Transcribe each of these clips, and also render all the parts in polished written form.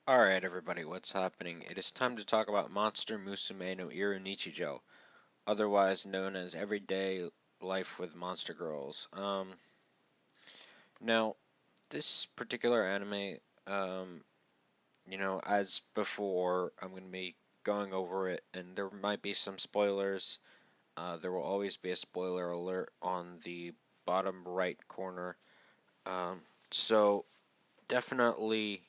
Alright everybody, what's happening? It is time to talk about Monster Musume no Iru Nichijou, otherwise known as Everyday Life with Monster Girls. Now, this particular anime, um, as before, I'm going to be going over it, and there might be some spoilers. There will always be a spoiler alert on the bottom right corner. Um, so, definitely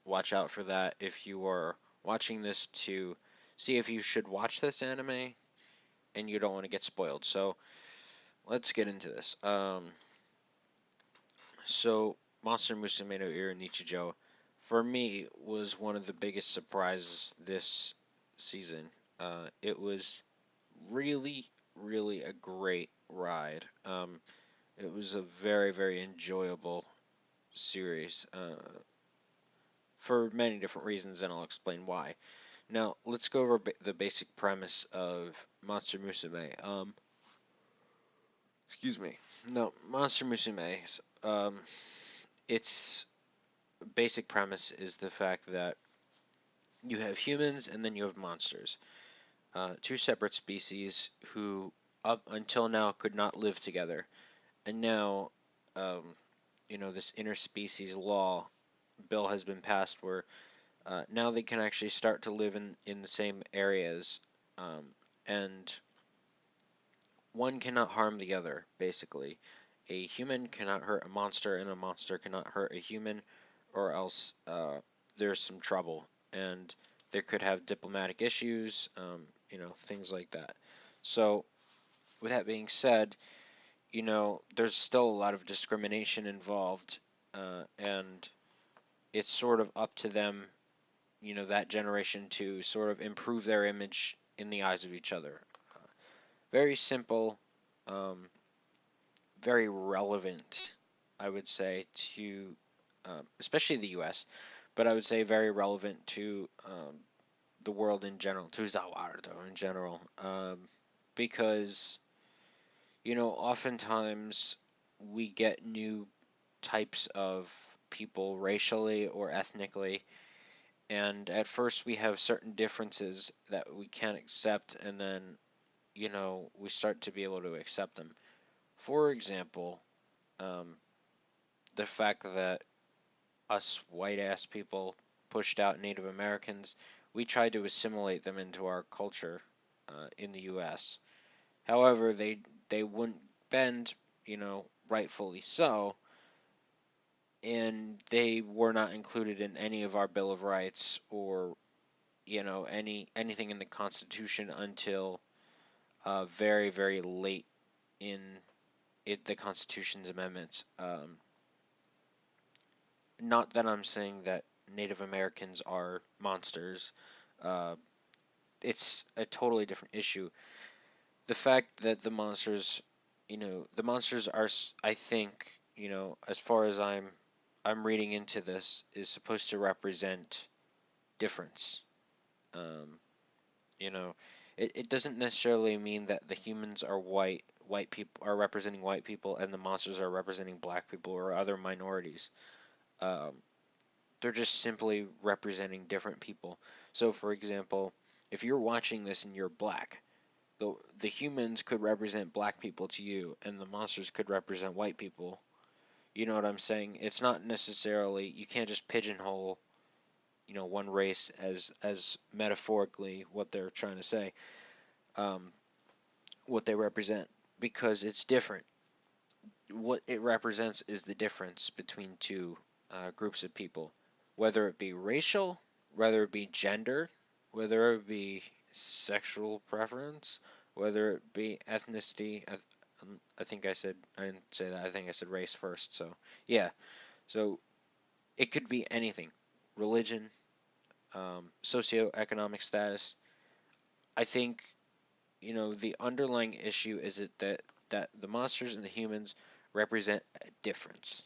watch out for that if you are watching this to see if you should watch this anime and you don't want to get spoiled. So let's get into this. So Monster Musume no Ira Nichijou, for me, was one of the biggest surprises this season. It was really, really a great ride. It was a very, very enjoyable series for many different reasons, and I'll explain why. Now, let's go over the basic premise of Monster Musume. Excuse me. No, Monster Musume. Its basic premise is the fact that you have humans and then you have monsters, two separate species who up until now could not live together, and now, um, this interspecies law bill has been passed where now they can actually start to live in the same areas, and one cannot harm the other, basically. A human cannot hurt a monster, and a monster cannot hurt a human, or else there's some trouble, and there could have diplomatic issues, things like that. So, with that being said, there's still a lot of discrimination involved, and it's sort of up to them, that generation to sort of improve their image in the eyes of each other. Very simple, um, very relevant, I would say, to especially the U.S., but I would say very relevant to the world in general, to Zawardo in general, because oftentimes we get new types of people racially or ethnically, and at first we have certain differences that we can't accept, and then we start to be able to accept them. For example, um, the fact that us white ass people pushed out Native Americans, we tried to assimilate them into our culture in the U.S. However, they wouldn't bend, rightfully so, and they were not included in any of our Bill of Rights or anything in the Constitution until very, very late in the Constitution's amendments. Not that I'm saying that Native Americans are monsters. Uh, it's a totally different issue. The fact that the monsters are, I think, as far as I'm reading into this, is supposed to represent difference. Um, you know, it doesn't necessarily mean that the humans are white. White people are representing white people, and the monsters are representing black people or other minorities. Um, they're just simply representing different people. So, for example, if you're watching this and you're black, the humans could represent black people to you, and the monsters could represent white people. You know what I'm saying? It's not necessarily, you can't just pigeonhole one race as metaphorically what they're trying to say, um, what they represent, because it's different. What it represents is the difference between two groups of people, whether it be racial, whether it be gender, whether it be sexual preference, whether it be ethnicity. I think I didn't say that. I think I said race first. So yeah, so it could be anything, religion, socioeconomic status. I think the underlying issue is that the monsters and the humans represent a difference.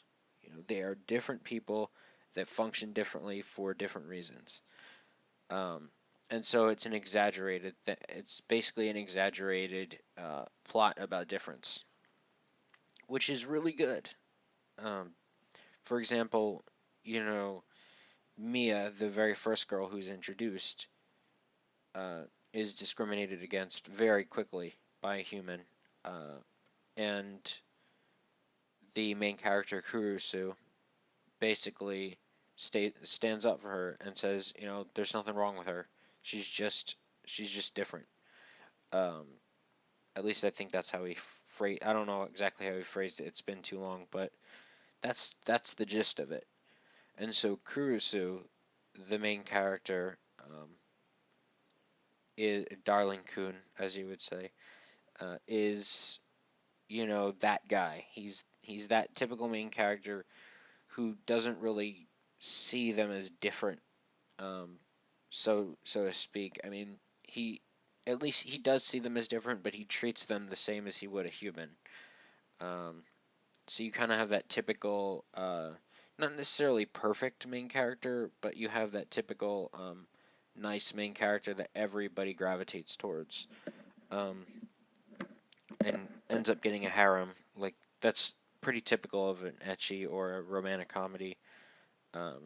They are different people that function differently for different reasons. Um, and so it's basically an exaggerated plot about difference, which is really good. Um, for example, you know, Mia, the very first girl who's introduced, uh, is discriminated against very quickly by a human, uh, and the main character Kurusu basically stands up for her and says, there's nothing wrong with her. She's just she's just different. Um, at least I think that's how he phrased. I don't know exactly how he phrased it. It's been too long, but that's the gist of it. And so Kurusu, the main character, is Darling Kun, as you would say, is that guy. He's that typical main character who doesn't really see them as different, um, so to speak. I mean, he at least he does see them as different, but he treats them the same as he would a human. Um, so you kind of have that typical, not necessarily perfect main character, but you have that typical nice main character that everybody gravitates towards, um, and ends up getting a harem. Like that's pretty typical of an ecchi or a romantic comedy um,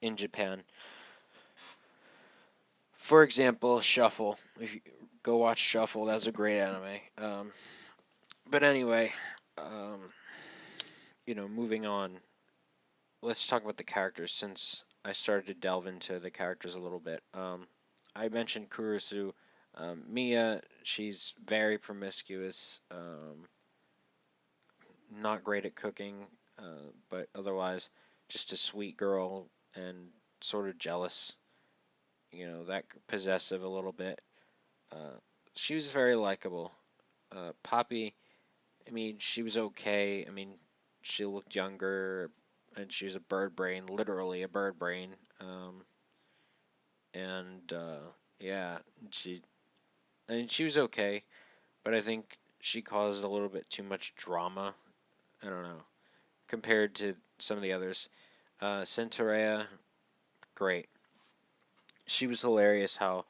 in Japan. For example, Shuffle. If you go watch Shuffle, that's a great anime. But anyway, um, moving on. Let's talk about the characters since I started to delve into the characters a little bit. I mentioned Kurusu. Mia, she's very promiscuous, not great at cooking, but otherwise just a sweet girl and sort of jealous, that possessive a little bit. Uh, she was very likable. Poppy, I mean, she was okay. I mean, she looked younger, and she was a bird brain, literally a bird brain. And yeah, she, I mean, she was okay, but I think she caused a little bit too much drama. I don't know, compared to some of the others. Centaurea, great. She was hilarious. How,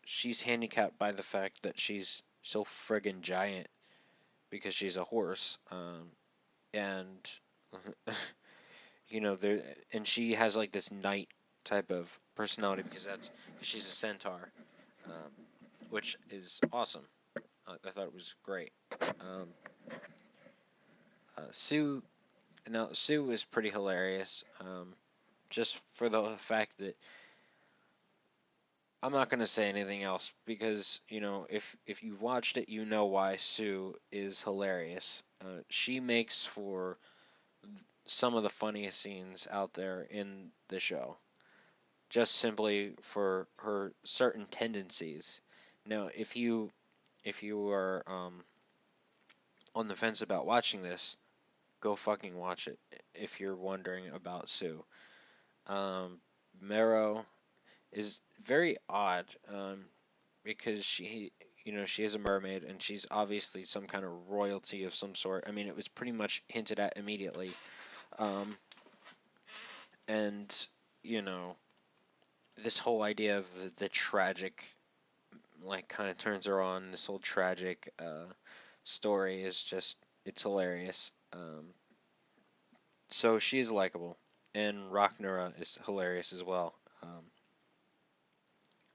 she's handicapped by the fact that she's so friggin' giant because she's a horse. And there, and she has like this knight type of personality because she's a centaur, um, which is awesome. I thought it was great. Um, Sue, now Sue is pretty hilarious. Just for the fact that I'm not gonna say anything else because if you've watched it, you know why Sue is hilarious. She makes for some of the funniest scenes out there in the show, just simply for her certain tendencies. Now, if you are on the fence about watching this, go fucking watch it. If you're wondering about Sue, um, Mero is very odd because she is a mermaid and she's obviously some kind of royalty of some sort. I mean, it was pretty much hinted at immediately, um, and you know this whole idea of the tragic like kind of turns her on. This whole tragic story is just it's hilarious. So she is likable, and Nora is hilarious as well.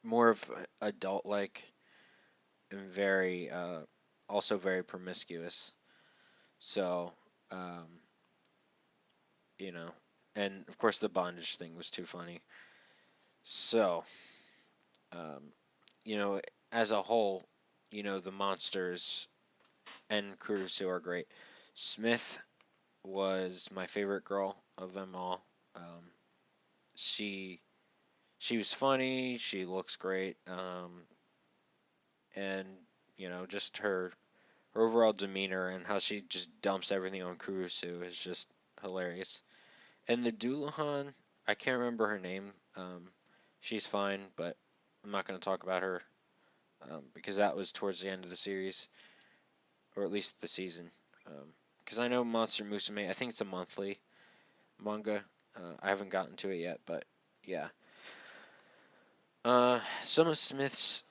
More of adult like and very also very promiscuous. So um, you know, and of course the bondage thing was too funny. So um, you know, as a whole, the monsters and Kurusu are great. Smith was my favorite girl of them all. Um, she she was funny. She looks great, and just her overall demeanor and how she just dumps everything on Kurusu is just hilarious. And the Doulahan, I can't remember her name. She's fine, but I'm not going to talk about her because that was towards the end of the series, or at least the season. Because I know Monster Musume, I think it's a monthly manga. I haven't gotten to it yet, but yeah. Some of Smith's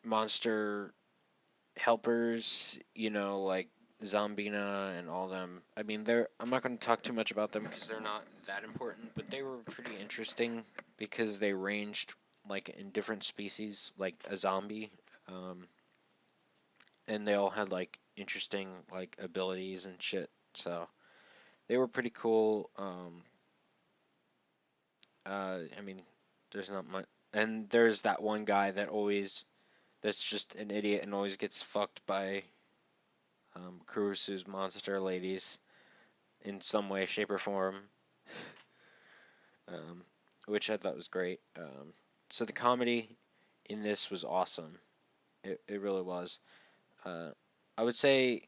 monster helpers, like Zombina and all them. I mean, I'm not going to talk too much about them because they're not that important, but they were pretty interesting because they ranged like in different species, like a zombie, um, and they all had like interesting like abilities and shit. So they were pretty cool. I mean, there's not much, and there's that one guy that's just an idiot and always gets fucked by Kurusu's monster ladies in some way, shape, or form, um, which I thought was great. So the comedy in this was awesome. It really was. Uh, I would say,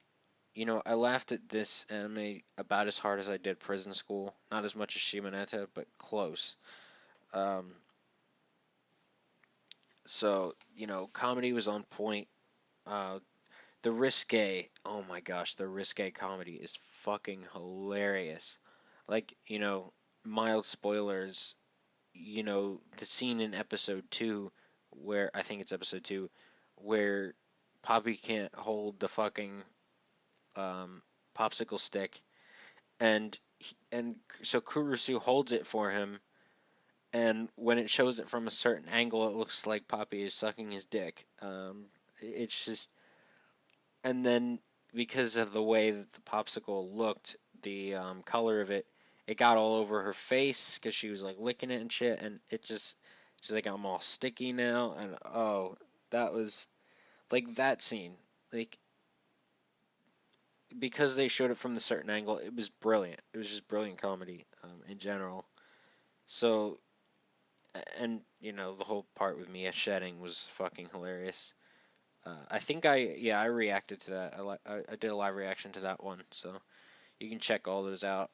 I laughed at this anime about as hard as I did Prison School. Not as much as Shimoneta, but close. Um, so, comedy was on point. Uh, the risque, oh my gosh, the risque comedy is fucking hilarious. Like, mild spoilers, the scene in episode 2 where I think it's episode 2 where Poppy can't hold the fucking um, popsicle stick and so Kurusu holds it for him, and when it shows it from a certain angle it looks like Poppy is sucking his dick. It's just, and then because of the way that the popsicle looked, the color of it, it got all over her face because she was like licking it and shit, and it just, she's like, I'm all sticky now, and oh, that was like that scene, like because they showed it from the certain angle, it was brilliant. It was just brilliant comedy in general. So, and the whole part with Mia shedding was fucking hilarious. I think I reacted to that. I did a live reaction to that one, so you can check all those out.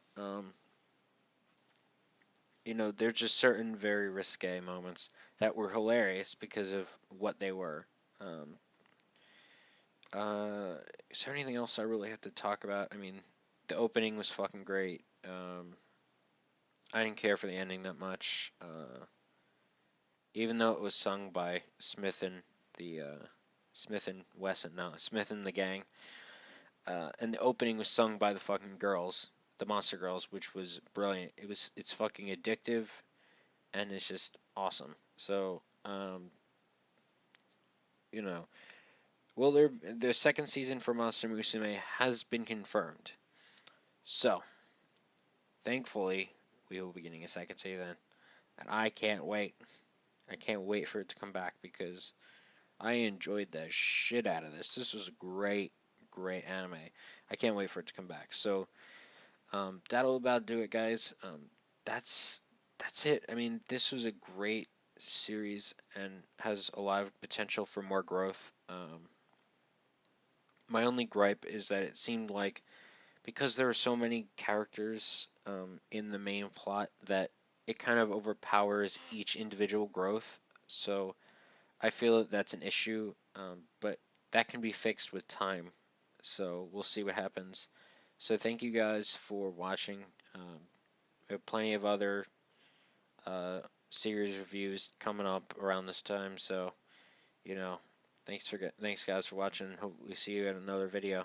There's just certain very risque moments that were hilarious because of what they were. Um, is there anything else I really have to talk about? I mean, the opening was fucking great. I didn't care for the ending that much, even though it was sung by Smith and Wesson, no, Smith and the gang. And the opening was sung by the fucking girls, the Monster Girls, which was brilliant. It's fucking addictive, and it's just awesome. So, you know, well, their second season for Monster Musume has been confirmed. So, thankfully, we will be getting a second season, and I can't wait. I can't wait for it to come back because I enjoyed the shit out of this. This was a great, great anime. I can't wait for it to come back. So, that'll about do it, guys. That's it. I mean, this was a great series and has a lot of potential for more growth. My only gripe is that it seemed like because there are so many characters in the main plot that it kind of overpowers each individual growth. So I feel that that's an issue, but that can be fixed with time. So we'll see what happens. So thank you guys for watching. We have plenty of other uh, series reviews coming up around this time. So you know, thanks guys for watching. Hope we see you in another video.